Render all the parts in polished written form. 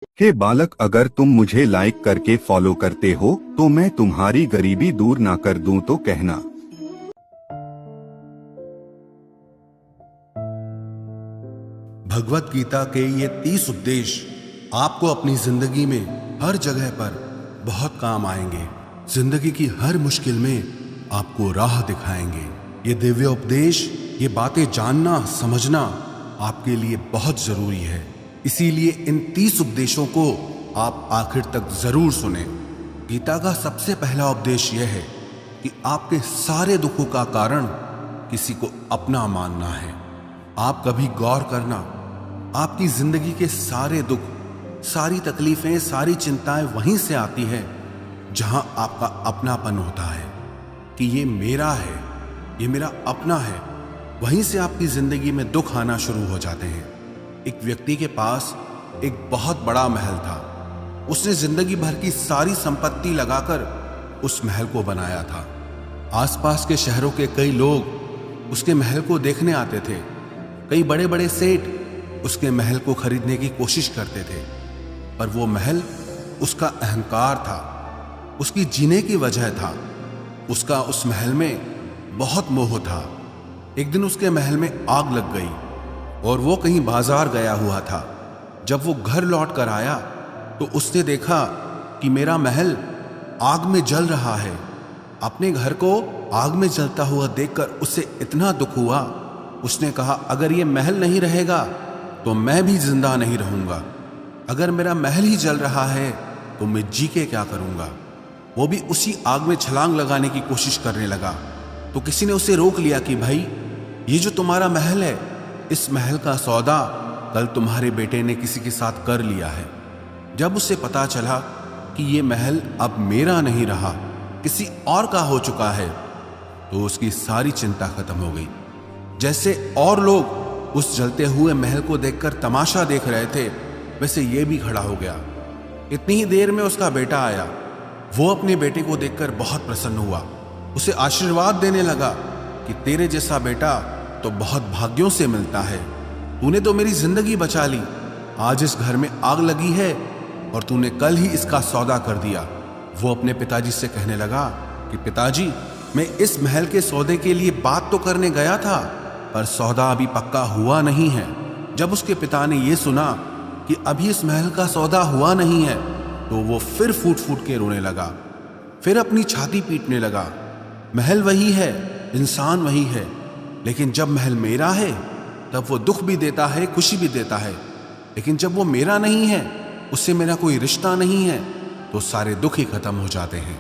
हे बालक, अगर तुम मुझे लाइक करके फॉलो करते हो तो मैं तुम्हारी गरीबी दूर ना कर दूं तो कहना। भगवत गीता के ये 30 उपदेश आपको अपनी जिंदगी में हर जगह पर बहुत काम आएंगे। जिंदगी की हर मुश्किल में आपको राह दिखाएंगे। ये दिव्य उपदेश, ये बातें जानना समझना आपके लिए बहुत जरूरी है। इसीलिए इन 30 उपदेशों को आप आखिर तक जरूर सुने। गीता का सबसे पहला उपदेश यह है कि आपके सारे दुखों का कारण किसी को अपना मानना है। आप कभी गौर करना, आपकी जिंदगी के सारे दुख, सारी तकलीफें, सारी चिंताएं वहीं से आती है जहां आपका अपनापन होता है कि ये मेरा है, ये मेरा अपना है। वहीं से आपकी जिंदगी में दुख आना शुरू हो जाते हैं। एक व्यक्ति के पास एक बहुत बड़ा महल था। उसने जिंदगी भर की सारी संपत्ति लगाकर उस महल को बनाया था। आसपास के शहरों के कई लोग उसके महल को देखने आते थे। कई बड़े बड़े सेठ उसके महल को खरीदने की कोशिश करते थे, पर वो महल उसका अहंकार था, उसकी जीने की वजह था। उसका उस महल में बहुत मोह था। एक दिन उसके महल में आग लग गई और वो कहीं बाजार गया हुआ था। जब वो घर लौट कर आया तो उसने देखा कि मेरा महल आग में जल रहा है। अपने घर को आग में जलता हुआ देखकर उसे इतना दुख हुआ। उसने कहा, अगर ये महल नहीं रहेगा तो मैं भी जिंदा नहीं रहूंगा। अगर मेरा महल ही जल रहा है तो मैं जी के क्या करूंगा। वो भी उसी आग में छलांग लगाने की कोशिश करने लगा तो किसी ने उसे रोक लिया कि भाई, ये जो तुम्हारा महल है, इस महल का सौदा कल तुम्हारे बेटे ने किसी के साथ कर लिया है। जब उसे पता चला कि ये महल अब मेरा नहीं रहा, किसी और का हो चुका है, तो उसकी सारी चिंता खत्म हो गई। जैसे और लोग उस जलते हुए महल को देखकर तमाशा देख रहे थे, वैसे ये भी खड़ा हो गया। इतनी ही देर में उसका बेटा आया। वो अपने बेटे को देखकर बहुत प्रसन्न हुआ। उसे आशीर्वाद देने लगा कि तेरे जैसा बेटा तो बहुत भाग्यों से मिलता है। तूने तो मेरी जिंदगी बचा ली। आज इस घर में आग लगी है और तूने कल ही इसका सौदा कर दिया। वो अपने पिताजी से कहने लगा कि पिताजी, मैं इस महल के सौदे के लिए बात तो करने गया था, पर सौदा अभी पक्का हुआ नहीं है। जब उसके पिता ने यह सुना कि अभी इस महल का सौदा हुआ नहीं है तो वो फिर फूट फूट के रोने लगा, फिर अपनी छाती पीटने लगा। महल वही है, इंसान वही है, लेकिन जब महल मेरा है तब वो दुख भी देता है, खुशी भी देता है। लेकिन जब वो मेरा नहीं है, उससे मेरा कोई रिश्ता नहीं है, तो सारे दुख ही खत्म हो जाते हैं।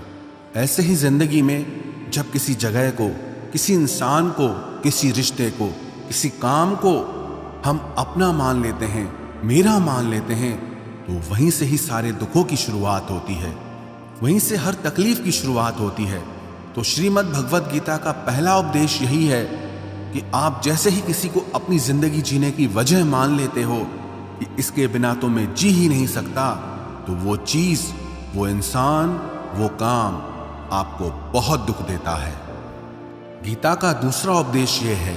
ऐसे ही जिंदगी में जब किसी जगह को, किसी इंसान को, किसी रिश्ते को, किसी काम को हम अपना मान लेते हैं, मेरा मान लेते हैं, तो वहीं से ही सारे दुखों की शुरुआत होती है, वहीं से हर तकलीफ की शुरुआत होती है। तो श्रीमद् भगवत गीता का पहला उपदेश यही है कि आप जैसे ही किसी को अपनी जिंदगी जीने की वजह मान लेते हो कि इसके बिना तो मैं जी ही नहीं सकता, तो वो चीज, वो इंसान, वो काम आपको बहुत दुख देता है। गीता का दूसरा उपदेश यह है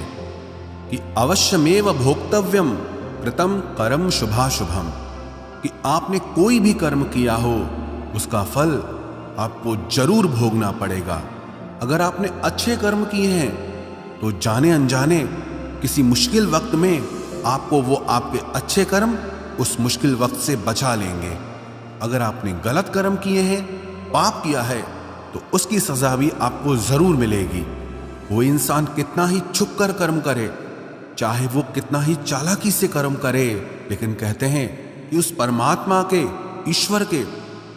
कि अवश्यमेव भोक्तव्यम कृतम कर्म शुभाशुभम, कि आपने कोई भी कर्म किया हो उसका फल आपको जरूर भोगना पड़ेगा। अगर आपने अच्छे कर्म किए हैं तो जाने अनजाने किसी मुश्किल वक्त में आपको वो आपके अच्छे कर्म उस मुश्किल वक्त से बचा लेंगे। अगर आपने गलत कर्म किए हैं, पाप किया है, तो उसकी सजा भी आपको जरूर मिलेगी। वो इंसान कितना ही छुप कर कर्म करे, चाहे वो कितना ही चालाकी से कर्म करे, लेकिन कहते हैं कि उस परमात्मा के, ईश्वर के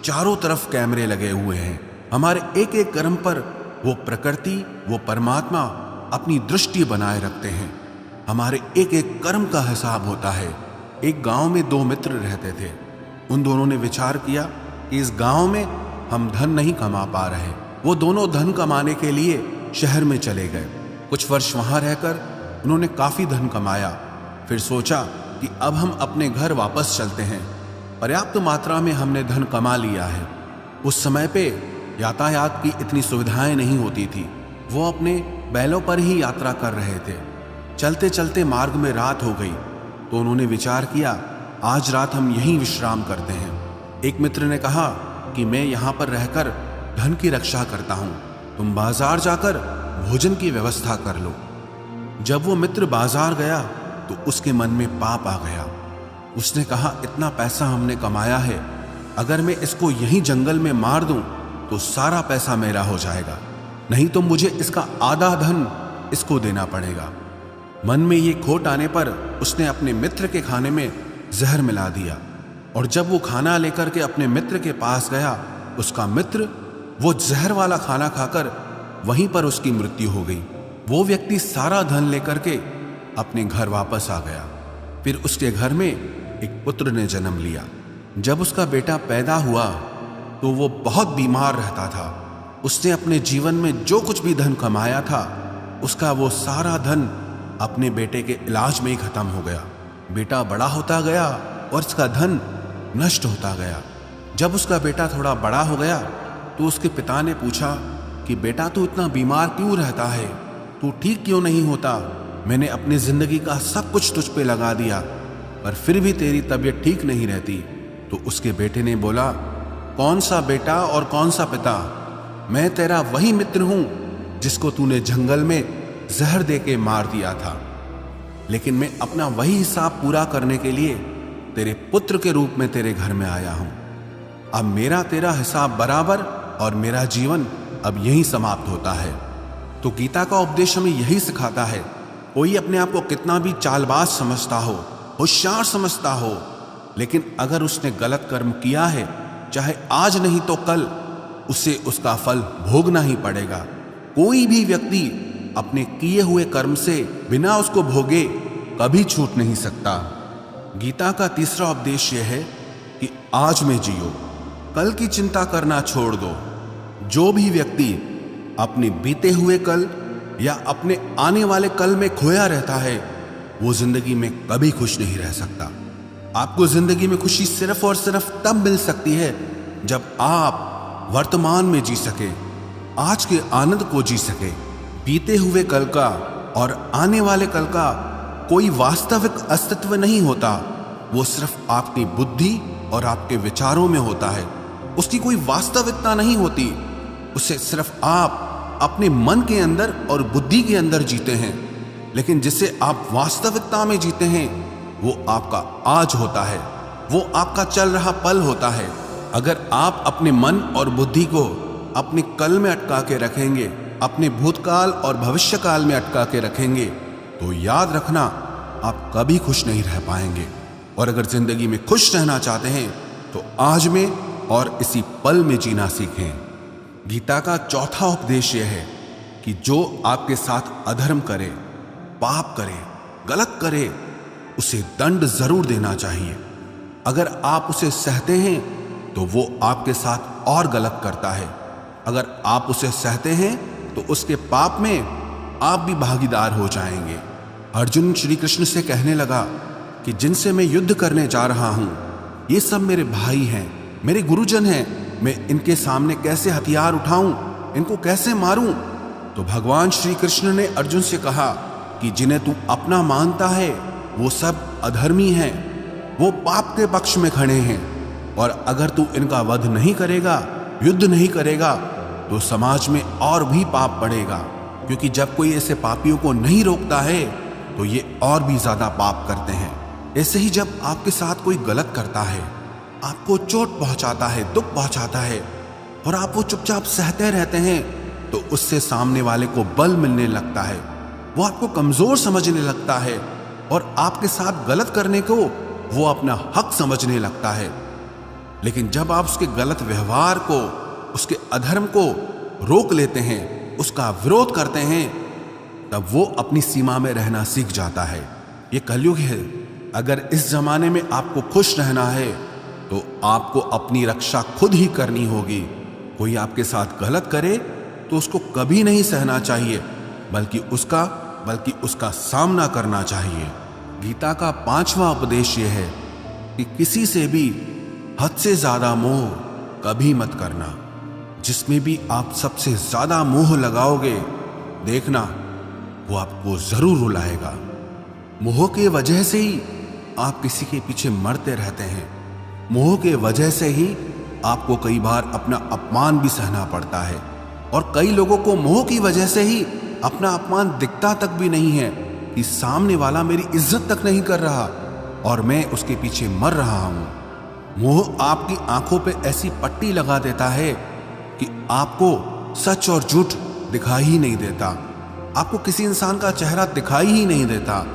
चारों तरफ कैमरे लगे हुए हैं। हमारे एक एक कर्म पर वो प्रकृति, वो परमात्मा अपनी दृष्टि बनाए रखते हैं। हमारे एक एक कर्म का हिसाब होता है। एक गांव में दो मित्र रहते थे। उन दोनों ने विचार किया कि इस गांव में हम धन नहीं कमा पा रहे। वो दोनों धन कमाने के लिए शहर में चले गए। कुछ वर्ष वहां रहकर उन्होंने काफी धन कमाया। फिर सोचा कि अब हम अपने घर वापस चलते हैं, पर्याप्त मात्रा में हमने धन कमा लिया है। उस समय पे यातायात की इतनी सुविधाएं नहीं होती थी। वो अपने बैलों पर ही यात्रा कर रहे थे। चलते चलते मार्ग में रात हो गई तो उन्होंने विचार किया आज रात हम यहीं विश्राम करते हैं। एक मित्र ने कहा कि मैं यहाँ पर रहकर धन की रक्षा करता हूँ, तुम बाजार जाकर भोजन की व्यवस्था कर लो। जब वो मित्र बाजार गया तो उसके मन में पाप आ गया। उसने कहा, इतना पैसा हमने कमाया है, अगर मैं इसको यहीं जंगल में मार दूं तो सारा पैसा मेरा हो जाएगा, नहीं तो मुझे इसका आधा धन इसको देना पड़ेगा। मन में ये खोट आने पर उसने अपने मित्र के खाने में जहर मिला दिया, और जब वो खाना लेकर के अपने मित्र के पास गया, उसका मित्र वो जहर वाला खाना खाकर वहीं पर उसकी मृत्यु हो गई। वो व्यक्ति सारा धन लेकर के अपने घर वापस आ गया। फिर उसके घर में एक पुत्र ने जन्म लिया। जब उसका बेटा पैदा हुआ तो वो बहुत बीमार रहता था। उसने अपने जीवन में जो कुछ भी धन कमाया था, उसका वो सारा धन अपने बेटे के इलाज में ही खत्म हो गया। बेटा बड़ा होता गया और उसका धन नष्ट होता गया। जब उसका बेटा थोड़ा बड़ा हो गया तो उसके पिता ने पूछा कि बेटा, तू इतना बीमार क्यों रहता है, तू ठीक क्यों नहीं होता? मैंने अपनी जिंदगी का सब कुछ तुझ पे लगा दिया, पर फिर भी तेरी तबीयत ठीक नहीं रहती। तो उसके बेटे ने बोला, कौन सा बेटा और कौन सा पिता? मैं तेरा वही मित्र हूं जिसको तूने जंगल में जहर दे के मार दिया था, लेकिन मैं अपना वही हिसाब पूरा करने के लिए तेरे पुत्र के रूप में तेरे घर में आया हूं। अब मेरा तेरा हिसाब बराबर और मेरा जीवन अब यहीं समाप्त होता है। तो गीता का उपदेश हमें यही सिखाता है, कोई अपने आप को कितना भी चालबाज समझता हो, होशियार समझता हो, लेकिन अगर उसने गलत कर्म किया है, चाहे आज नहीं तो कल उसे उसका फल भोगना ही पड़ेगा। कोई भी व्यक्ति अपने किए हुए कर्म से बिना उसको भोगे कभी छूट नहीं सकता। गीता का तीसरा उपदेश यह है कि आज में जियो, कल की चिंता करना छोड़ दो। जो भी व्यक्ति अपने बीते हुए कल या अपने आने वाले कल में खोया रहता है, वो जिंदगी में कभी खुश नहीं रह सकता। आपको जिंदगी में खुशी सिर्फ और सिर्फ तब मिल सकती है जब आप वर्तमान में जी सके, आज के आनंद को जी सके। बीते हुए कल का और आने वाले कल का कोई वास्तविक अस्तित्व नहीं होता, वो सिर्फ आपकी बुद्धि और आपके विचारों में होता है। उसकी कोई वास्तविकता नहीं होती, उसे सिर्फ आप अपने मन के अंदर और बुद्धि के अंदर जीते हैं। लेकिन जिसे आप वास्तविकता में जीते हैं, वो आपका आज होता है, वो आपका चल रहा पल होता है। अगर आप अपने मन और बुद्धि को अपने कल में अटका के रखेंगे, अपने भूतकाल और भविष्यकाल में अटका के रखेंगे, तो याद रखना आप कभी खुश नहीं रह पाएंगे। और अगर जिंदगी में खुश रहना चाहते हैं तो आज में और इसी पल में जीना सीखें। गीता का चौथा उपदेश यह है कि जो आपके साथ अधर्म करे, पाप करे, गलत करे, उसे दंड जरूर देना चाहिए। अगर आप उसे सहते हैं तो वो आपके साथ और गलत करता है। अगर आप उसे सहते हैं तो उसके पाप में आप भी भागीदार हो जाएंगे। अर्जुन श्री कृष्ण से कहने लगा कि जिनसे मैं युद्ध करने जा रहा हूं, ये सब मेरे भाई हैं, मेरे गुरुजन हैं, मैं इनके सामने कैसे हथियार उठाऊं, इनको कैसे मारूं? तो भगवान श्री कृष्ण ने अर्जुन से कहा कि जिन्हें तू अपना मानता है वो सब अधर्मी हैं, वो पाप के पक्ष में खड़े हैं, और अगर तू इनका वध नहीं करेगा, युद्ध नहीं करेगा, तो समाज में और भी पाप बढ़ेगा। क्योंकि जब कोई ऐसे पापियों को नहीं रोकता है तो ये और भी ज्यादा पाप करते हैं। ऐसे ही जब आपके साथ कोई गलत करता है, आपको चोट पहुंचाता है, दुख पहुंचाता है, और आप वो चुपचाप सहते रहते हैं, तो उससे सामने वाले को बल मिलने लगता है, वो आपको कमजोर समझने लगता है, और आपके साथ गलत करने को वो अपना हक समझने लगता है। लेकिन जब आप उसके गलत व्यवहार को, उसके अधर्म को रोक लेते हैं, उसका विरोध करते हैं, तब वो अपनी सीमा में रहना सीख जाता है। ये कलयुग है। अगर इस जमाने में आपको खुश रहना है तो आपको अपनी रक्षा खुद ही करनी होगी। कोई आपके साथ गलत करे तो उसको कभी नहीं सहना चाहिए, बल्कि उसका सामना करना चाहिए। गीता का पांचवा उपदेश यह है कि किसी से भी हद से ज्यादा मोह कभी मत करना। जिसमें भी आप सबसे ज्यादा मोह लगाओगे, देखना वो आपको जरूर रुलाएगा। मोह की वजह से ही आप किसी के पीछे मरते रहते हैं। मोह के वजह से ही आपको कई बार अपना अपमान भी सहना पड़ता है, और कई लोगों को मोह की वजह से ही अपना अपमान दिखता तक भी नहीं है कि सामने वाला मेरी इज्जत तक नहीं कर रहा और मैं उसके पीछे मर रहा हूं। मोह आपकी आंखों पे ऐसी पट्टी लगा देता है कि आपको सच और झूठ दिखाई ही नहीं देता, आपको किसी इंसान का चेहरा दिखाई ही नहीं देता।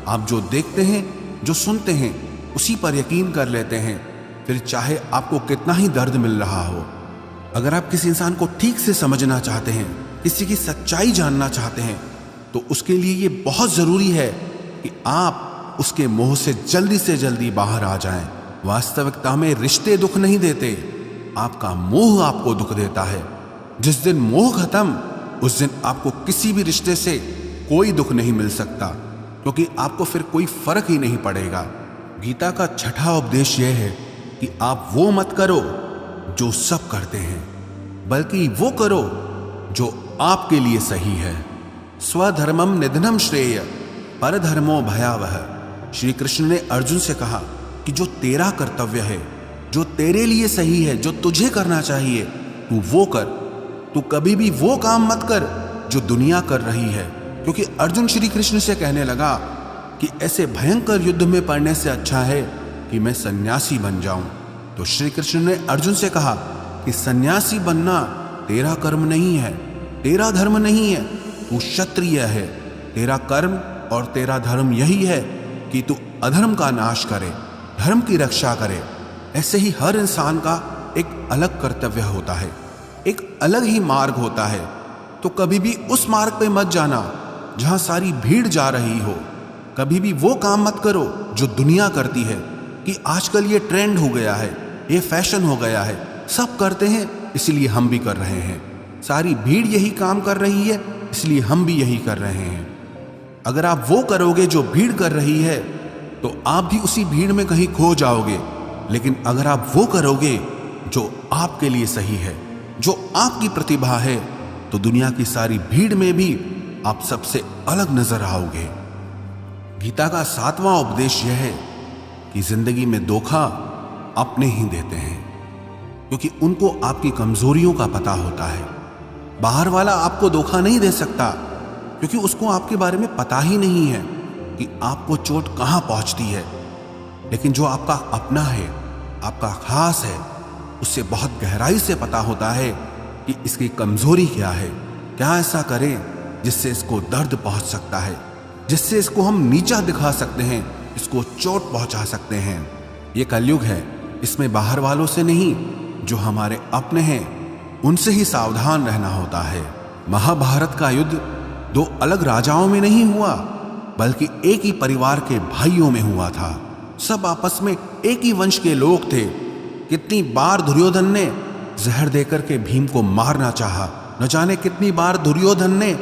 आप जो देखते हैं, जो सुनते हैं, उसी पर यकीन कर लेते हैं, फिर चाहे आपको कितना ही दर्द मिल रहा हो। अगर आप किसी इंसान को ठीक से समझना चाहते हैं, किसी की सच्चाई जानना चाहते हैं, तो उसके लिए ये बहुत जरूरी है कि आप उसके मोह से जल्दी बाहर आ जाएं। वास्तविकता में रिश्ते दुख नहीं देते, आपका मोह आपको दुख देता है। जिस दिन मोह खत्म, उस दिन आपको किसी भी रिश्ते से कोई दुख नहीं मिल सकता, क्योंकि आपको फिर कोई फर्क ही नहीं पड़ेगा। गीता का छठा उपदेश यह है कि आप वो मत करो जो सब करते हैं, बल्कि वो करो जो आपके लिए सही है। स्वधर्मम निधनम श्रेय परधर्मो भयावह। श्री कृष्ण ने अर्जुन से कहा कि जो तेरा कर्तव्य है, जो तेरे लिए सही है, जो तुझे करना चाहिए, तू वो कर। तू कभी भी वो काम मत कर जो दुनिया कर रही है, क्योंकि अर्जुन श्री कृष्ण से कहने लगा कि ऐसे भयंकर युद्ध में पड़ने से अच्छा है कि मैं सन्यासी बन जाऊं। तो श्री कृष्ण ने अर्जुन से कहा कि सन्यासी बनना तेरा कर्म नहीं है, तेरा धर्म नहीं है, तू क्षत्रिय है। तेरा कर्म और तेरा धर्म यही है कि तू अधर्म का नाश करे, धर्म की रक्षा करे। ऐसे ही हर इंसान का एक अलग कर्तव्य होता है, एक अलग ही मार्ग होता है। तो कभी भी उस मार्ग पे मत जाना जहां सारी भीड़ जा रही हो। कभी भी वो काम मत करो जो दुनिया करती है कि आजकल ये ट्रेंड हो गया है, ये फैशन हो गया है, सब करते हैं इसलिए हम भी कर रहे हैं। सारी भीड़ यही काम कर रही है इसलिए हम भी यही कर रहे हैं। अगर आप वो करोगे जो भीड़ कर रही है तो आप भी उसी भीड़ में कहीं खो जाओगे। लेकिन अगर आप वो करोगे जो आपके लिए सही है, जो आपकी प्रतिभा है, तो दुनिया की सारी भीड़ में भी आप सबसे अलग नजर आओगे। गीता का 7वां उपदेश यह है कि जिंदगी में धोखा अपने ही देते हैं, क्योंकि उनको आपकी कमजोरियों का पता होता है। बाहर वाला आपको धोखा नहीं दे सकता, क्योंकि उसको आपके बारे में पता ही नहीं है कि आपको चोट कहां पहुंचती है। लेकिन जो आपका अपना है, आपका खास है, उससे बहुत गहराई से पता होता है कि इसकी कमजोरी क्या है, क्या ऐसा करें जिससे इसको दर्द पहुंच सकता है, जिससे इसको हम नीचा दिखा सकते हैं, इसको चोट पहुंचा सकते हैं। ये कलयुग है, इसमें बाहर वालों से नहीं, जो हमारे अपने हैं उनसे ही सावधान रहना होता है। महाभारत का युद्ध दो अलग राजाओं में नहीं हुआ, बल्कि एक ही परिवार के भाइयों में हुआ था। सब आपस में एक ही वंश के लोग थे। कितनी बार दुर्योधन ने जहर देकर के भीम को मारना चाहा, न जाने कितनी बार दुर्योधन ने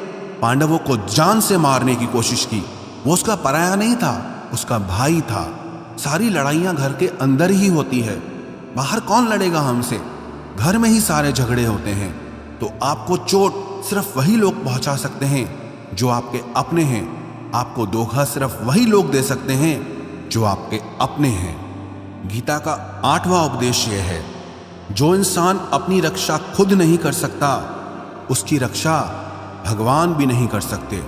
पांडवों को जान से मारने की कोशिश की। वो उसका पराया नहीं था, उसका भाई था। सारी लड़ाइयां घर के अंदर ही होती है, बाहर कौन लड़ेगा हमसे? घर में ही सारे झगड़े होते हैं। तो आपको चोट सिर्फ वही लोग पहुंचा सकते हैं जो आपके अपने हैं। आपको धोखा सिर्फ वही लोग दे सकते हैं जो आपके अपने हैं। गीता का 8वां उपदेश यह है, जो इंसान अपनी रक्षा खुद नहीं कर सकता, उसकी रक्षा भगवान भी नहीं कर सकते।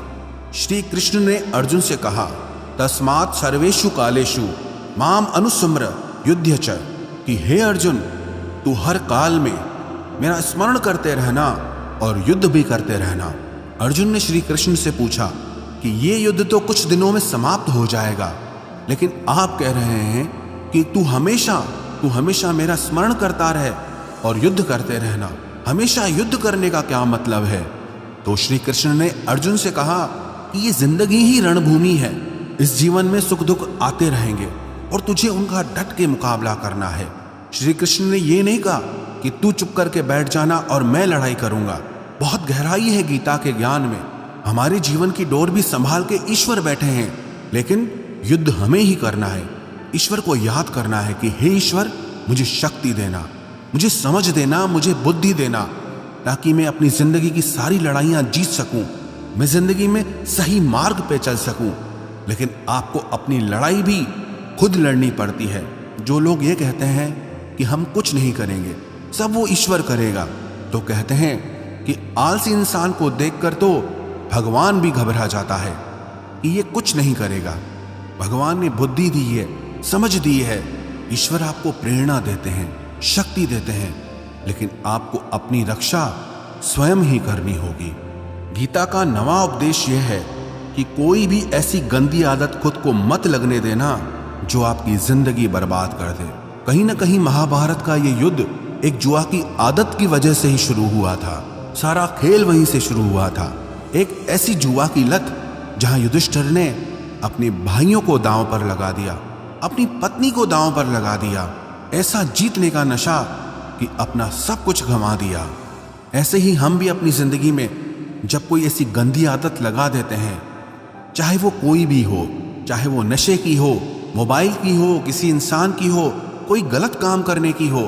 श्री कृष्ण ने अर्जुन से कहा, तस्मात् सर्वेषु कालेषु माम अनुस्मर युध्य च, कि हे अर्जुन, तू हर काल में मेरा स्मरण करते रहना और युद्ध भी करते रहना। अर्जुन ने श्री कृष्ण से पूछा कि ये युद्ध तो कुछ दिनों में समाप्त हो जाएगा, लेकिन आप कह रहे हैं कि तू हमेशा मेरा स्मरण करता रहे और युद्ध करते रहना। हमेशा युद्ध करने का क्या मतलब है? तो श्री कृष्ण ने अर्जुन से कहा कि ये जिंदगी ही रणभूमि है। इस जीवन में सुख दुख आते रहेंगे और तुझे उनका डट के मुकाबला करना है। श्री कृष्ण ने ये नहीं कहा कि तू चुप करके बैठ जाना और मैं लड़ाई करूंगा। बहुत गहराई है गीता के ज्ञान में। हमारे जीवन की डोर भी संभाल के ईश्वर बैठे हैं, लेकिन युद्ध हमें ही करना है। ईश्वर को याद करना है कि हे ईश्वर, मुझे शक्ति देना, मुझे समझ देना, मुझे बुद्धि देना, ताकि मैं अपनी जिंदगी की सारी लड़ाइयां जीत सकूं, मैं जिंदगी में सही मार्ग पे चल सकूं। लेकिन आपको अपनी लड़ाई भी खुद लड़नी पड़ती है। जो लोग ये कहते हैं कि हम कुछ नहीं करेंगे, सब वो ईश्वर करेगा, तो कहते हैं कि आलसी इंसान को देखकर तो भगवान भी घबरा जाता है कि ये कुछ नहीं करेगा। भगवान ने बुद्धि दी है, समझ दी है, ईश्वर आपको प्रेरणा देते हैं, शक्ति देते हैं, लेकिन आपको अपनी रक्षा स्वयं ही करनी होगी। गीता का नवा उपदेश यह है कि कोई भी ऐसी गंदी आदत खुद को मत लगने देना जो आपकी जिंदगी बर्बाद कर दे। कहीं ना कहीं महाभारत का ये युद्ध एक जुआ की आदत की वजह से ही शुरू हुआ था। सारा खेल वहीं से शुरू हुआ था। एक ऐसी जुआ की लत जहां युधिष्ठिर ने अपने भाइयों को दांव पर लगा दिया, अपनी पत्नी को दांव पर लगा दिया, ऐसा जीतने का नशा कि अपना सब कुछ गंवा दिया। ऐसे ही हम भी अपनी जिंदगी में जब कोई ऐसी गंदी आदत लगा देते हैं, चाहे वो कोई भी हो, चाहे वो नशे की हो, मोबाइल की हो, किसी इंसान की हो, कोई गलत काम करने की हो,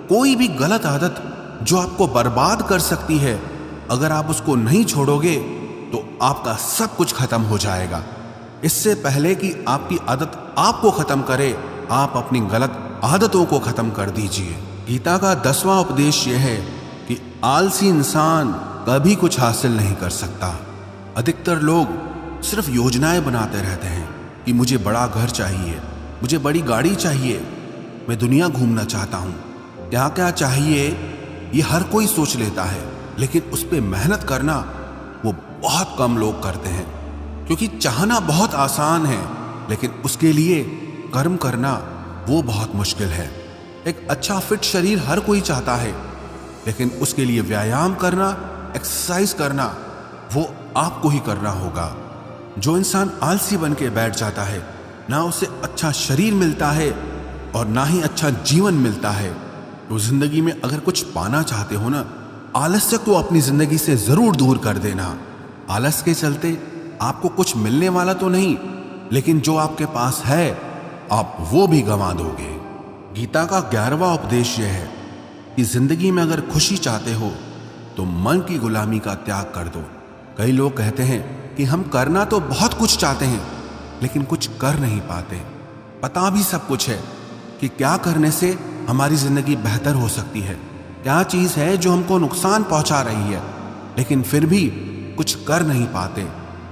कोई भी गलत आदत जो आपको बर्बाद कर सकती है, अगर आप उसको नहीं छोड़ोगे तो आपका सब कुछ खत्म हो जाएगा। इससे पहले कि आपकी आदत आपको खत्म करे, आप अपनी गलत आदतों को खत्म कर दीजिए। गीता का 10वां उपदेश यह है कि आलसी इंसान कभी कुछ हासिल नहीं कर सकता। अधिकतर लोग सिर्फ योजनाएं बनाते रहते हैं कि मुझे बड़ा घर चाहिए, मुझे बड़ी गाड़ी चाहिए, मैं दुनिया घूमना चाहता हूँ, क्या क्या चाहिए ये हर कोई सोच लेता है, लेकिन उस पर मेहनत करना वो बहुत कम लोग करते हैं। क्योंकि चाहना बहुत आसान है, लेकिन उसके लिए कर्म करना वो बहुत मुश्किल है। एक अच्छा फिट शरीर हर कोई चाहता है, लेकिन उसके लिए व्यायाम करना, एक्सरसाइज करना वो आपको ही करना होगा। जो इंसान आलसी बन के बैठ जाता है, ना उसे अच्छा शरीर मिलता है और ना ही अच्छा जीवन मिलता है। तो जिंदगी में अगर कुछ पाना चाहते हो ना, आलस्य को अपनी जिंदगी से जरूर दूर कर देना। आलस के चलते आपको कुछ मिलने वाला तो नहीं, लेकिन जो आपके पास है आप वो भी गंवा दोगे। गीता का 11वां उपदेश यह है कि जिंदगी में अगर खुशी चाहते हो तो मन की गुलामी का त्याग कर दो। कई लोग कहते हैं कि हम करना तो बहुत कुछ चाहते हैं, लेकिन कुछ कर नहीं पाते। पता भी सब कुछ है कि क्या करने से हमारी जिंदगी बेहतर हो सकती है, क्या चीज है जो हमको नुकसान पहुंचा रही है, लेकिन फिर भी कुछ कर नहीं पाते।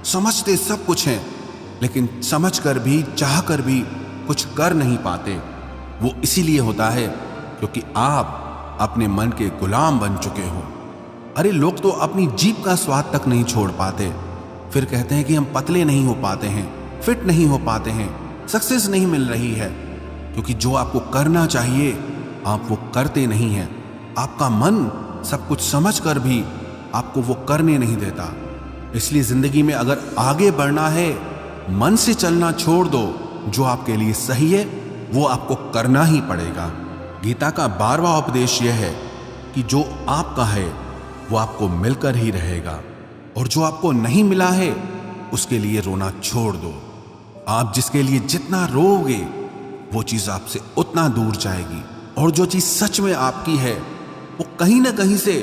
समझते सब कुछ हैं, लेकिन समझ कर भी, चाह कर भी कुछ कर नहीं पाते। वो इसीलिए होता है क्योंकि आप अपने मन के गुलाम बन चुके हो। अरे लोग तो अपनी जीभ का स्वाद तक नहीं छोड़ पाते, फिर कहते हैं कि हम पतले नहीं हो पाते हैं, फिट नहीं हो पाते हैं, सक्सेस नहीं मिल रही है, क्योंकि जो आपको करना चाहिए आप वो करते नहीं हैं। आपका मन सब कुछ समझ कर भी आपको वो करने नहीं देता। इसलिए जिंदगी में अगर आगे बढ़ना है, मन से चलना छोड़ दो। जो आपके लिए सही है वो आपको करना ही पड़ेगा। गीता का 12वां उपदेश यह है कि जो आपका है वो आपको मिलकर ही रहेगा, और जो आपको नहीं मिला है उसके लिए रोना छोड़ दो। आप जिसके लिए जितना रोओगे वो चीज आपसे उतना दूर जाएगी, और जो चीज सच में आपकी है वो कहीं ना कहीं से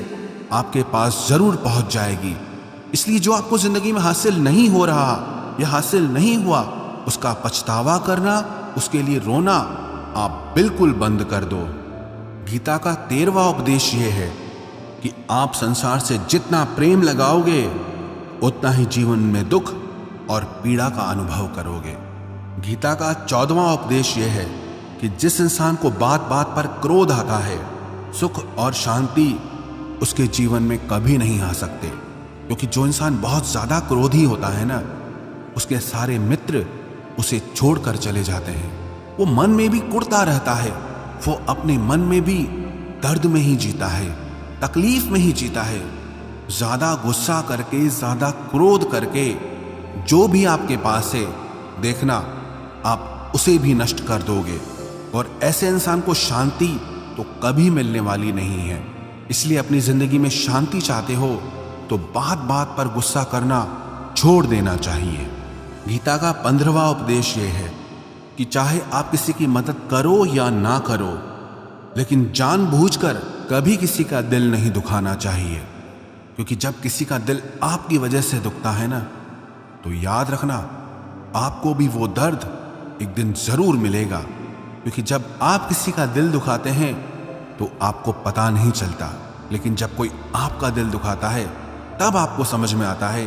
आपके पास जरूर पहुंच जाएगी। इसलिए जो आपको जिंदगी में हासिल नहीं हो रहा या हासिल नहीं हुआ, उसका पछतावा करना, उसके लिए रोना आप बिल्कुल बंद कर दो। गीता का 13वां उपदेश यह है कि आप संसार से जितना प्रेम लगाओगे उतना ही जीवन में दुख और पीड़ा का अनुभव करोगे। गीता का 14वां उपदेश यह है कि जिस इंसान को बात बात पर क्रोध आता है, सुख और शांति उसके जीवन में कभी नहीं आ सकते। क्योंकि जो इंसान बहुत ज्यादा क्रोधी होता है ना, उसके सारे मित्र उसे छोड़कर चले जाते हैं। वो मन में भी कुढ़ता रहता है, वो अपने मन में भी दर्द में ही जीता है, तकलीफ में ही जीता है। ज्यादा गुस्सा करके, ज्यादा क्रोध करके जो भी आपके पास है, देखना आप उसे भी नष्ट कर दोगे, और ऐसे इंसान को शांति तो कभी मिलने वाली नहीं है। इसलिए अपनी जिंदगी में शांति चाहते हो तो बात बात पर गुस्सा करना छोड़ देना चाहिए। गीता का 15वां उपदेश यह है कि चाहे आप किसी की मदद करो या ना करो, लेकिन जानबूझकर कभी किसी का दिल नहीं दुखाना चाहिए। क्योंकि जब किसी का दिल आपकी वजह से दुखता है ना, तो याद रखना आपको भी वो दर्द एक दिन जरूर मिलेगा, क्योंकि जब आप किसी का दिल दुखाते हैं तो आपको पता नहीं चलता, लेकिन जब कोई आपका दिल दुखाता है तब आपको समझ में आता है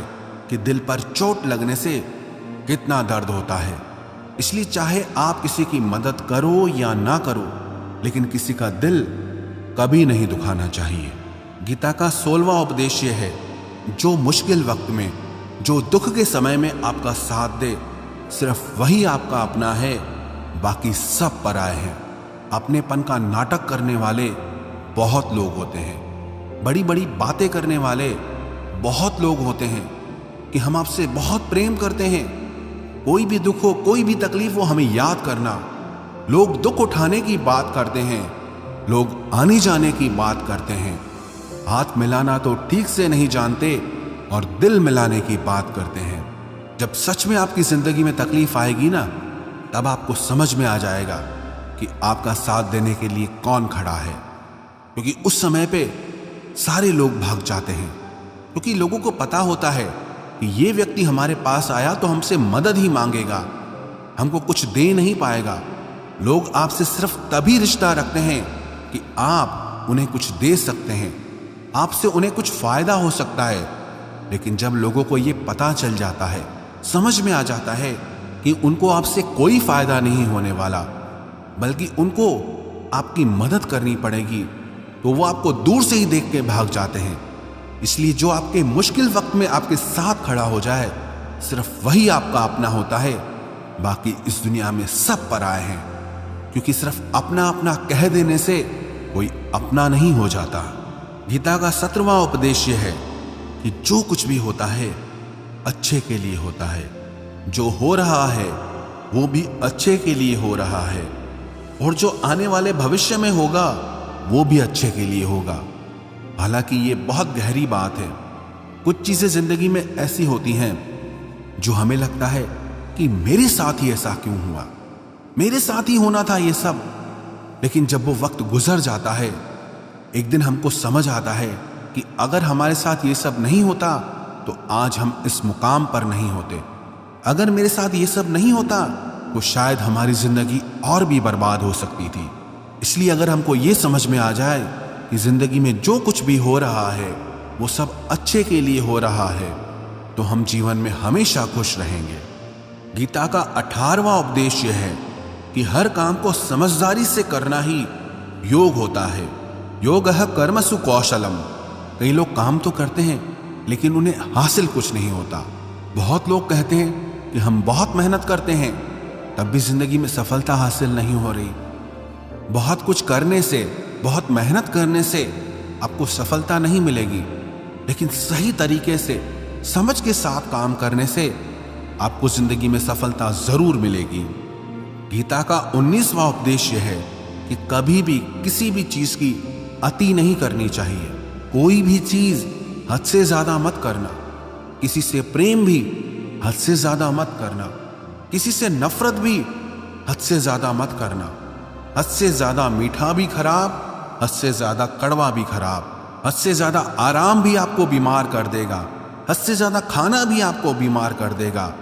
कि दिल पर चोट लगने से कितना दर्द होता है। इसलिए चाहे आप किसी की मदद करो या ना करो, लेकिन किसी का दिल कभी नहीं दुखाना चाहिए। गीता का 16वां उपदेश यह है, जो मुश्किल वक्त में, जो दुख के समय में आपका साथ दे, सिर्फ वही आपका अपना है, बाकी सब पराए हैं। अपनेपन का नाटक करने वाले बहुत लोग होते हैं, बड़ी बड़ी बातें करने वाले बहुत लोग होते हैं कि हम आपसे बहुत प्रेम करते हैं, कोई भी दुख हो, कोई भी तकलीफ हो, हमें याद करना। लोग दुख उठाने की बात करते हैं, लोग आने जाने की बात करते हैं, हाथ मिलाना तो ठीक से नहीं जानते और दिल मिलाने की बात करते हैं। जब सच में आपकी जिंदगी में तकलीफ आएगी ना, तब आपको समझ में आ जाएगा कि आपका साथ देने के लिए कौन खड़ा है, क्योंकि उस समय पे सारे लोग भाग जाते हैं, क्योंकि लोगों को पता होता है कि ये व्यक्ति हमारे पास आया तो हमसे मदद ही मांगेगा, हमको कुछ दे नहीं पाएगा। लोग आपसे सिर्फ तभी रिश्ता रखते हैं कि आप उन्हें कुछ दे सकते हैं, आपसे उन्हें कुछ फायदा हो सकता है। लेकिन जब लोगों को ये पता चल जाता है, समझ में आ जाता है कि उनको आपसे कोई फायदा नहीं होने वाला, बल्कि उनको आपकी मदद करनी पड़ेगी, तो वो आपको दूर से ही देख के भाग जाते हैं। इसलिए जो आपके मुश्किल वक्त में आपके साथ खड़ा हो जाए, सिर्फ वही आपका अपना होता है, बाकी इस दुनिया में सब पराए हैं, क्योंकि सिर्फ अपना अपना कह देने से कोई अपना नहीं हो जाता। गीता का 17वां उपदेश यह है कि जो कुछ भी होता है अच्छे के लिए होता है, जो हो रहा है वो भी अच्छे के लिए हो रहा है, और जो आने वाले भविष्य में होगा वो भी अच्छे के लिए होगा। हालांकि ये बहुत गहरी बात है। कुछ चीजें जिंदगी में ऐसी होती हैं जो हमें लगता है कि मेरे साथ ही ऐसा क्यों हुआ, मेरे साथ ही होना था ये सब। लेकिन जब वो वक्त गुजर जाता है, एक दिन हमको समझ आता है कि अगर हमारे साथ ये सब नहीं होता तो आज हम इस मुकाम पर नहीं होते। अगर मेरे साथ ये सब नहीं होता तो शायद हमारी जिंदगी और भी बर्बाद हो सकती थी। इसलिए अगर हमको ये समझ में आ जाए कि जिंदगी में जो कुछ भी हो रहा है वो सब अच्छे के लिए हो रहा है, तो हम जीवन में हमेशा खुश रहेंगे। गीता का 18वां उपदेश यह है कि हर काम को समझदारी से करना ही योग होता है। योगः कर्मसु कौशलम। कई लोग काम तो करते हैं लेकिन उन्हें हासिल कुछ नहीं होता। बहुत लोग कहते हैं कि हम बहुत मेहनत करते हैं, तब भी जिंदगी में सफलता हासिल नहीं हो रही। बहुत कुछ करने से, बहुत मेहनत करने से आपको सफलता नहीं मिलेगी, लेकिन सही तरीके से, समझ के साथ काम करने से आपको जिंदगी में सफलता जरूर मिलेगी। गीता का 19वां उपदेश यह है कि कभी भी किसी भी चीज की अति नहीं करनी चाहिए। कोई भी चीज हद से ज्यादा मत करना। किसी से प्रेम भी हद से ज्यादा मत करना। किसी से नफरत भी हद से ज्यादा मत करना। हद से ज्यादा मीठा भी खराब, हद से ज्यादा कड़वा भी खराब। हद से ज्यादा आराम भी आपको बीमार कर देगा। हद से ज्यादा खाना भी आपको बीमार कर देगा।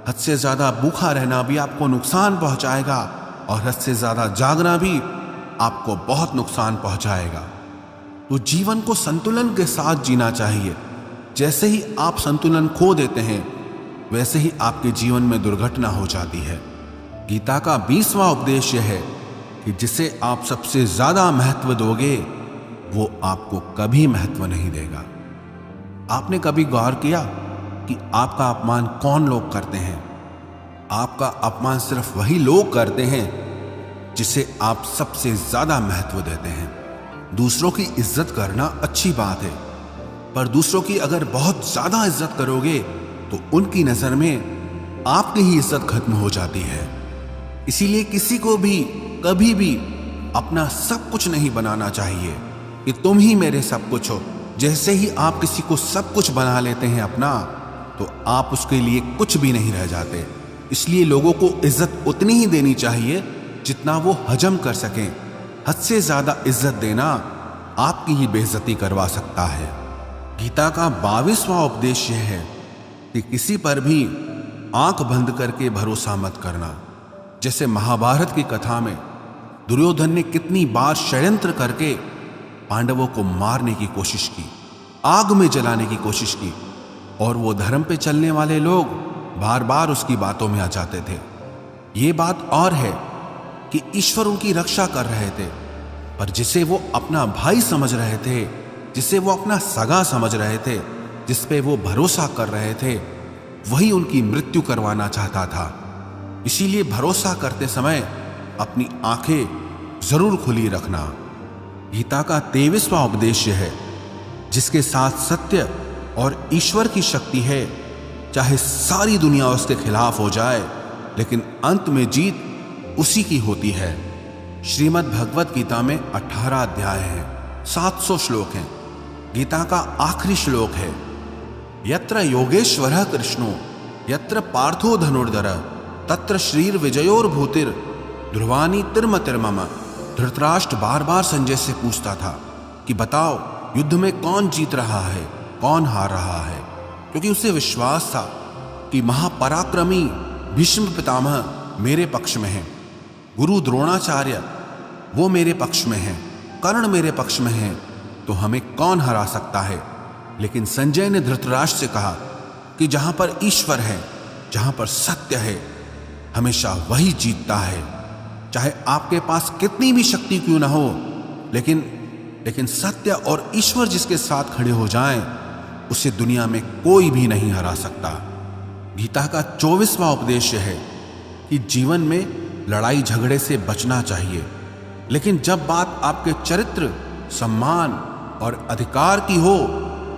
हद से ज्यादा भूखा रहना भी आपको नुकसान पहुंचाएगा, और हद से ज्यादा जागना भी आपको बहुत नुकसान पहुंचाएगा। तो जीवन को संतुलन के साथ जीना चाहिए। जैसे ही आप संतुलन खो देते हैं, वैसे ही आपके जीवन में दुर्घटना हो जाती है। गीता का 20वां उपदेश यह है कि जिसे आप सबसे ज्यादा महत्व दोगे, वो आपको कभी महत्व नहीं देगा। आपने कभी गौर किया कि आपका अपमान कौन लोग करते हैं? आपका अपमान सिर्फ वही लोग करते हैं जिसे आप सबसे ज्यादा महत्व देते हैं। दूसरों की इज्जत करना अच्छी बात है, पर दूसरों की अगर बहुत ज्यादा इज्जत करोगे तो उनकी नजर में आपकी ही इज्जत खत्म हो जाती है। इसीलिए किसी को भी कभी भी अपना सब कुछ नहीं बनाना चाहिए कि तुम ही मेरे सब कुछ हो। जैसे ही आप किसी को सब कुछ बना लेते हैं अपना, तो आप उसके लिए कुछ भी नहीं रह जाते। इसलिए लोगों को इज्जत उतनी ही देनी चाहिए जितना वो हजम कर सकें। हद से ज्यादा इज्जत देना आपकी ही बेइज्जती करवा सकता है। गीता का 22वां उपदेश यह है कि किसी पर भी आंख बंद करके भरोसा मत करना। जैसे महाभारत की कथा में दुर्योधन ने कितनी बार षड्यंत्र करके पांडवों को मारने की कोशिश की, आग में जलाने की कोशिश की, और वो धर्म पे चलने वाले लोग बार बार उसकी बातों में आ जाते थे। ये बात और है कि ईश्वर उनकी रक्षा कर रहे थे, पर जिसे वो अपना भाई समझ रहे थे, जिसे वो अपना सगा समझ रहे थे, जिस पे वो भरोसा कर रहे थे, वही उनकी मृत्यु करवाना चाहता था। इसीलिए भरोसा करते समय अपनी आंखें जरूर खुली रखना। गीता का 23वां उपदेश है, जिसके साथ सत्य और ईश्वर की शक्ति है, चाहे सारी दुनिया उसके खिलाफ हो जाए, लेकिन अंत में जीत उसी की होती है। श्रीमद् भगवत गीता में 18 अध्याय हैं, 700 श्लोक हैं। गीता का आखिरी श्लोक है, यत्र योगेश्वरः कृष्णो यत्र पार्थो धनुर्धरः तत्र श्रीर विजयोर भूतिर ध्रुवानी तिर्म तिर्मम। धृतराष्ट्र बार बार संजय से पूछता था कि बताओ युद्ध में कौन जीत रहा है, कौन हार रहा है, क्योंकि उसे विश्वास था कि महापराक्रमी भीष्म पितामह मेरे पक्ष में हैं, गुरु द्रोणाचार्य वो मेरे पक्ष में हैं, कर्ण मेरे पक्ष में हैं, तो हमें कौन हरा सकता है। लेकिन संजय ने धृतराष्ट्र से कहा कि जहां पर ईश्वर है, जहां पर सत्य है, हमेशा वही जीतता है। चाहे आपके पास कितनी भी शक्ति क्यों ना हो, लेकिन सत्य और ईश्वर जिसके साथ खड़े हो जाएं, उसे दुनिया में कोई भी नहीं हरा सकता। गीता का 24वां उपदेश है कि जीवन में लड़ाई झगड़े से बचना चाहिए, लेकिन जब बात आपके चरित्र, सम्मान और अधिकार की हो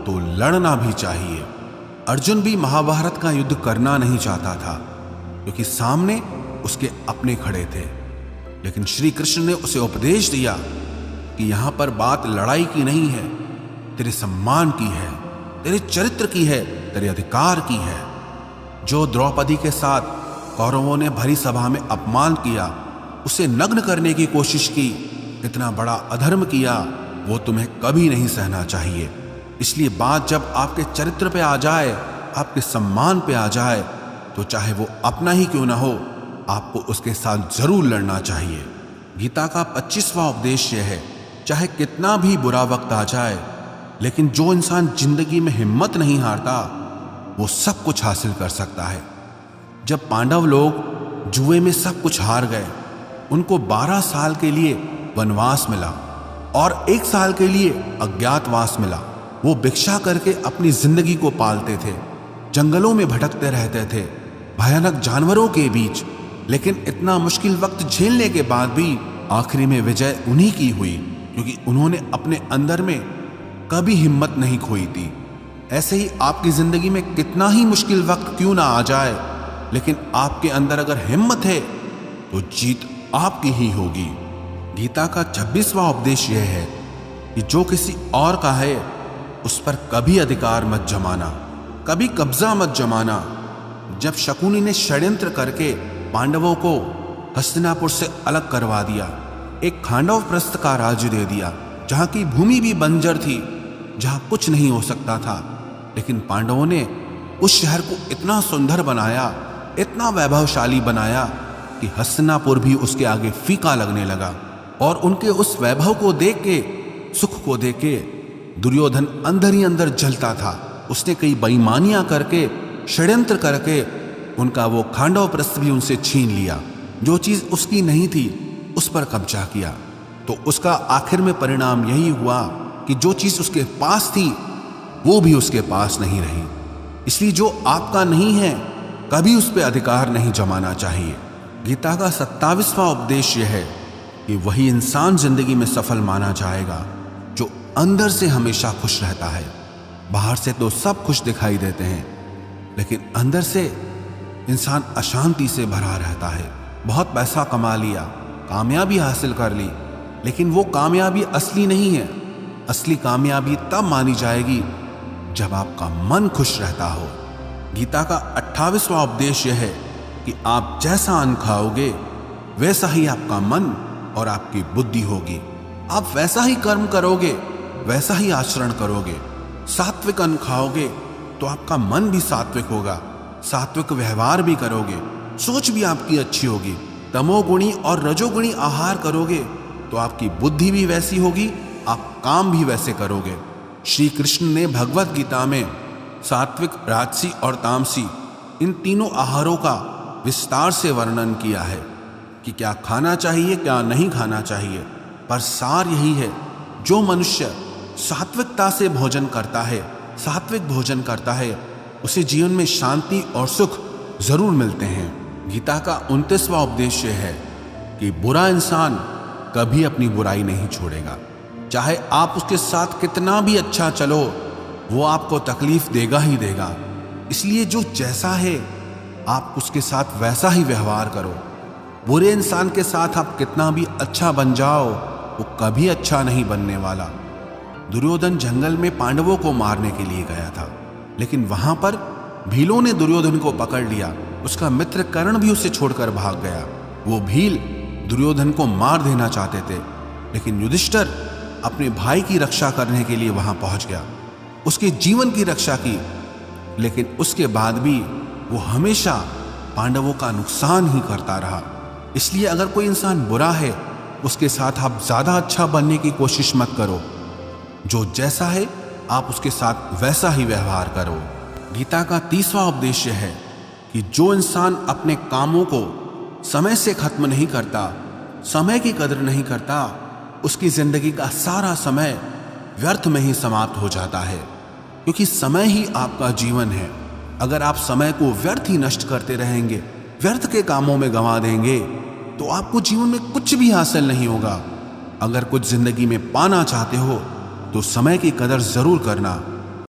तो लड़ना भी चाहिए। अर्जुन भी महाभारत का युद्ध करना नहीं चाहता था, क्योंकि सामने उसके अपने खड़े थे, लेकिन श्री कृष्ण ने उसे उपदेश दिया कि यहां पर बात लड़ाई की नहीं है, तेरे सम्मान की है, तेरे चरित्र की है, तेरे अधिकार की है। जो द्रौपदी के साथ कौरवों ने भरी सभा में अपमान किया, उसे नग्न करने की कोशिश की, इतना बड़ा अधर्म किया, वो तुम्हें कभी नहीं सहना चाहिए। इसलिए बात जब आपके चरित्र पे आ जाए, आपके सम्मान पे आ जाए, तो चाहे वो अपना ही क्यों ना हो, आपको उसके साथ जरूर लड़ना चाहिए। गीता का 25वां उपदेश यह है, चाहे कितना भी बुरा वक्त आ जाए, लेकिन जो इंसान जिंदगी में हिम्मत नहीं हारता, वो सब कुछ हासिल कर सकता है। जब पांडव लोग जुए में सब कुछ हार गए, उनको 12 साल के लिए वनवास मिला और 1 साल के लिए अज्ञातवास मिला। वो भिक्षा करके अपनी जिंदगी को पालते थे, जंगलों में भटकते रहते थे, भयानक जानवरों के बीच, लेकिन इतना मुश्किल वक्त झेलने के बाद भी आखिरी में विजय उन्हीं की हुई, क्योंकि उन्होंने अपने अंदर में कभी हिम्मत नहीं खोई थी। ऐसे ही आपकी जिंदगी में कितना ही मुश्किल वक्त क्यों ना आ जाए, लेकिन आपके अंदर अगर हिम्मत है तो जीत आपकी ही होगी। गीता का 26वां उपदेश यह है कि जो किसी और का है उस पर कभी अधिकार मत जमाना, कभी कब्जा मत जमाना। जब शकुनी ने षड्यंत्र करके पांडवों को हस्तिनापुर से अलग करवा दिया, एक खांडव प्रस्थ का राज्य दे दिया, जहां की भूमि भी बंजर थी, जहां कुछ नहीं हो सकता था, लेकिन पांडवों ने उस शहर को इतना सुंदर बनाया, इतना वैभवशाली बनाया कि हस्तिनापुर भी उसके आगे फीका लगने लगा। और उनके उस वैभव को देख के, सुख को देख के दुर्योधन अंदर ही अंदर जलता था। उसने कई बेईमानियां करके, षड्यंत्र करके उनका वो खांडव प्रस्थ भी उनसे छीन लिया। जो चीज उसकी नहीं थी उस पर कब्जा किया। तो उसका आखिर में परिणाम यही हुआ कि जो चीज उसके पास थी वो भी उसके पास नहीं रही। इसलिए जो आपका नहीं है कभी उस पर अधिकार नहीं जमाना चाहिए। गीता का 27वां उपदेश यह है कि वही इंसान जिंदगी में सफल माना जाएगा जो अंदर से हमेशा खुश रहता है। बाहर से तो सब खुश दिखाई देते हैं, लेकिन अंदर से इंसान अशांति से भरा रहता है। बहुत पैसा कमा लिया, कामयाबी हासिल कर ली, लेकिन वो कामयाबी असली नहीं है। असली कामयाबी तब मानी जाएगी जब आपका मन खुश रहता हो। गीता का 28वां उपदेश यह है कि आप जैसा अन्न खाओगे वैसा ही आपका मन और आपकी बुद्धि होगी। आप वैसा ही कर्म करोगे, वैसा ही आचरण करोगे। सात्विक अन्न खाओगे तो आपका मन भी सात्विक होगा, सात्विक व्यवहार भी करोगे, सोच भी आपकी अच्छी होगी, तमोगुणी और रजोगुणी आहार करोगे तो आपकी बुद्धि भी वैसी होगी, आप काम भी वैसे करोगे। श्री कृष्ण ने भगवत गीता में सात्विक, राजसी और तामसी इन तीनों आहारों का विस्तार से वर्णन किया है कि क्या खाना चाहिए, क्या नहीं खाना चाहिए। पर सार यही है, जो मनुष्य सात्विकता से भोजन करता है, सात्विक भोजन करता है, उसे जीवन में शांति और सुख जरूर मिलते हैं। गीता का 29वां उपदेश है कि बुरा इंसान कभी अपनी बुराई नहीं छोड़ेगा। चाहे आप उसके साथ कितना भी अच्छा चलो, वो आपको तकलीफ देगा ही देगा। इसलिए जो जैसा है आप उसके साथ वैसा ही व्यवहार करो। बुरे इंसान के साथ आप कितना भी अच्छा बन जाओ, वो कभी अच्छा नहीं बनने वाला। दुर्योधन जंगल में पांडवों को मारने के लिए गया था, लेकिन वहां पर भीलों ने दुर्योधन को पकड़ लिया। उसका मित्र कर्ण भी उसे छोड़कर भाग गया। वो भील दुर्योधन को मार देना चाहते थे, लेकिन युधिष्ठिर अपने भाई की रक्षा करने के लिए वहां पहुंच गया, उसके जीवन की रक्षा की। लेकिन उसके बाद भी वो हमेशा पांडवों का नुकसान ही करता रहा। इसलिए अगर कोई इंसान बुरा है, उसके साथ आप ज्यादा अच्छा बनने की कोशिश मत करो। जो जैसा है आप उसके साथ वैसा ही व्यवहार करो। गीता का 30वां उपदेश है कि जो इंसान अपने कामों को समय से खत्म नहीं करता, समय की कदर नहीं करता, उसकी जिंदगी का सारा समय व्यर्थ में ही समाप्त हो जाता है। क्योंकि समय ही आपका जीवन है। अगर आप समय को व्यर्थ ही नष्ट करते रहेंगे, व्यर्थ के कामों में गंवा देंगे, तो आपको जीवन में कुछ भी हासिल नहीं होगा। अगर कुछ जिंदगी में पाना चाहते हो तो समय की कदर जरूर करना।